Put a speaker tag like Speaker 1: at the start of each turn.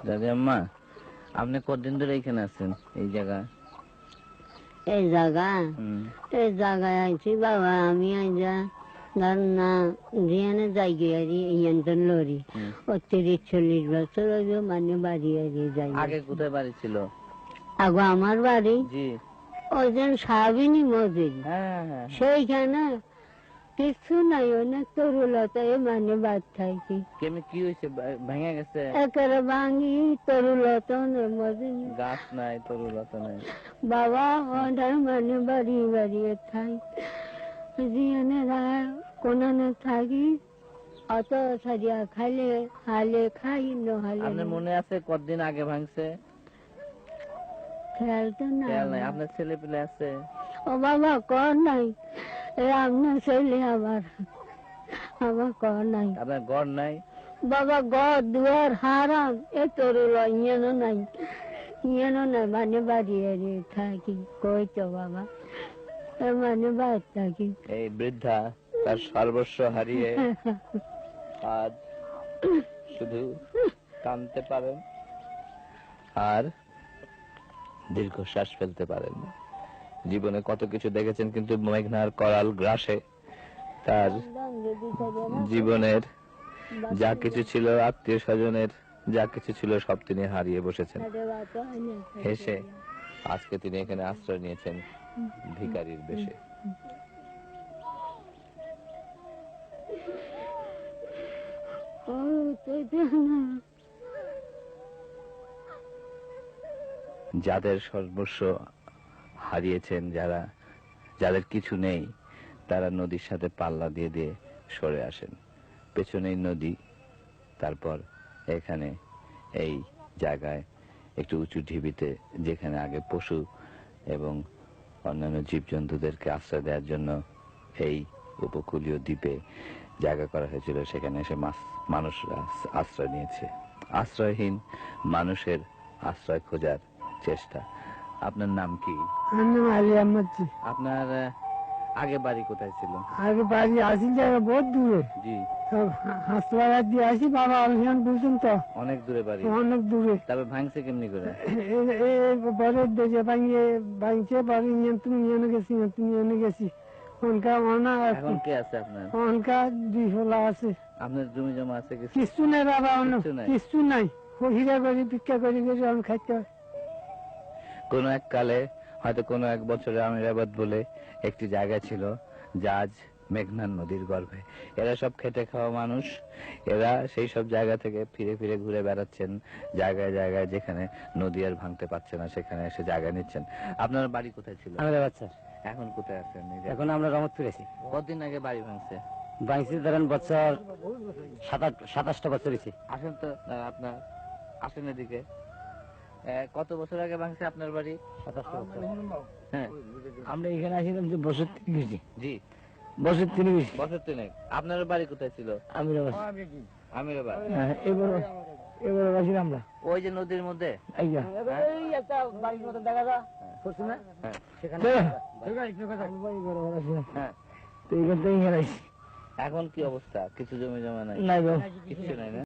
Speaker 1: দাদি আম্মা, আপনি কতদিন ধরে এখানে আছেন এই জায়গায়?
Speaker 2: এই জায়গায় আইছি বাবা আমি আইজা ধর না জিয়ানে যাই গিয়ারি ইয়ন্তন লরি 30-40 বছর হইল মানে বাড়ি যাই।
Speaker 1: আগে কোথায় বাড়ি ছিল?
Speaker 2: আগো আমার বাড়ি
Speaker 1: জি
Speaker 2: ওই যে সাবিনী মসজিদ
Speaker 1: হ্যাঁ।
Speaker 2: সেইখানে কিছু নাই, অনেক তরুলতায় মানে বাদ থাকি।
Speaker 1: কেমনি কি হয়েছে? ভেঙে গেছে?
Speaker 2: একেবারে ভাঙি তরুলতা মসজিদ
Speaker 1: গাছ নাই, তরুলতা নাই।
Speaker 2: বাবা ওটার মানে বাড়ি খাই জিয়ানে কোনানে থাকি অত সারিয়া খাইলে হালে খাই নহালে
Speaker 1: আপনার মনে আছে কতদিন আগে ভাঙছে?
Speaker 2: খেয়াল তো না।
Speaker 1: খেয়াল নাই। আপনার ছেলে পেলে আছে?
Speaker 2: ও বাবা কর নাই, আপনার ছেলে আমার কর নাই।
Speaker 1: আপনার ঘর নাই?
Speaker 2: বাবা ঘর দুয়ার হারাম এ তরুল ইয়েনো নাই মানে বাড়ি থাকি কই তো বাবা মানে বাদ থাকি।
Speaker 1: এই বৃদ্ধা তার সর্বস্ব হারিয়ে আজ শুধু কাঁদতে পারেন আর দীর্ঘশ্বাস ফেলতে পারেন। জীবনে কত কিছু দেখেছেন, কিন্তু মেঘনার করাল গ্রাসে তার জীবনের যা কিছু ছিল, আত্মীয় স্বজনের যা কিছু ছিল, সব তিনি হারিয়ে বসেছেন। হেসে আজকে তিনি এখানে আশ্রয় নিয়েছেন ভিখারির বেশে। যাদের সর্বস্ব হারিয়েছেন, যাদের কিছু নেই, তারা নদীর সাথে পাল্লা দিয়ে দিয়ে সরে আসেন। পেছনেই নদী, তারপর এখানে এই জায়গায় একটু উঁচু ঢিবিতে, যেখানে আগে পশু এবং অন্যান্য জীবজন্তুদেরকে আশ্রয় দেওয়ার জন্য এই উপকূলীয় দ্বীপে জায়গা করা হয়েছিল, সেখানে এসে মানুষরা আশ্রয় নিয়েছে। আশ্রয়হীন মানুষের আশ্রয় খোঁজার চেষ্টা। আপনার নাম কি? আপনার আগে বাড়ি কোথায় ছিল?
Speaker 2: আগে বাড়ি আসি জায়গা বহুত দূরে।
Speaker 1: জি
Speaker 2: হাসপাতাল দিয়ে আসি বাবা বুঝুন তো
Speaker 1: অনেক দূরে বাড়ি।
Speaker 2: অনেক দূরে।
Speaker 1: তারপর ভাঙছে কেমনি করে?
Speaker 2: বরের দেশে ভাঙছে বাড়ি তুমি গেছি
Speaker 1: এখন কে আছে আপনার?
Speaker 2: অনকার 2 ফলা আছে।
Speaker 1: আপনার জমি জমা আছে কিছু?
Speaker 2: কিছু নেই বাবা, কিছু নাই। হিরা করি ভিক্ষা করি আমি খাইতে হয়।
Speaker 1: কোন এক কালে, হয়তো কোনো এক বছরে আমিরাবাদ বলে একটি জায়গা ছিল, যা আজ মেঘনা নদীর গর্ভে। এরা সব খেটে খাওয়া মানুষ। এরা সেই সব জায়গা থেকে ফিরে ফিরে ঘুরে বেড়াচ্ছেন জায়গায় জায়গায়, যেখানে নদী আর ভাঙতে পারছে না, সেখানে এসে জায়গা নিচ্ছেন। আপনার বাড়ি কোথায় ছিল?
Speaker 3: আমিরাবাদ স্যার।
Speaker 1: এখন কোথায় আছেন?
Speaker 3: এখন আমরা রহমতপুর আছি।
Speaker 1: কতদিন আগে বাড়ি ভাঙছে?
Speaker 3: ভাঙছি ধরেন বছর 27টা বছর হয়েছে।
Speaker 1: আসেন তো আপনার, আসেন এদিকে। কত বছর আগে ভাঙছে আপনার বাড়ি?
Speaker 3: 27টা বছর।
Speaker 1: হ্যাঁ,
Speaker 3: আমরা এখানে আসিলাম যে বছর 3
Speaker 1: জি
Speaker 3: বছর 3
Speaker 1: বছর 3। আপনার বাড়ি কোথায় ছিল?
Speaker 3: আমিরাবাদ।
Speaker 1: আমিরাবাদ।
Speaker 3: এবার আসিলাম আমরা
Speaker 1: ওই যে নদীর মধ্যে
Speaker 3: একটা বাড়ির মতো দেখা যায় না সেখানে।
Speaker 1: হ্যাঁ,
Speaker 3: তো এখান থেকে
Speaker 1: এখন কি অবস্থা? কিছু জমি জমা নাই?
Speaker 3: নাই
Speaker 1: কিছু নাই না?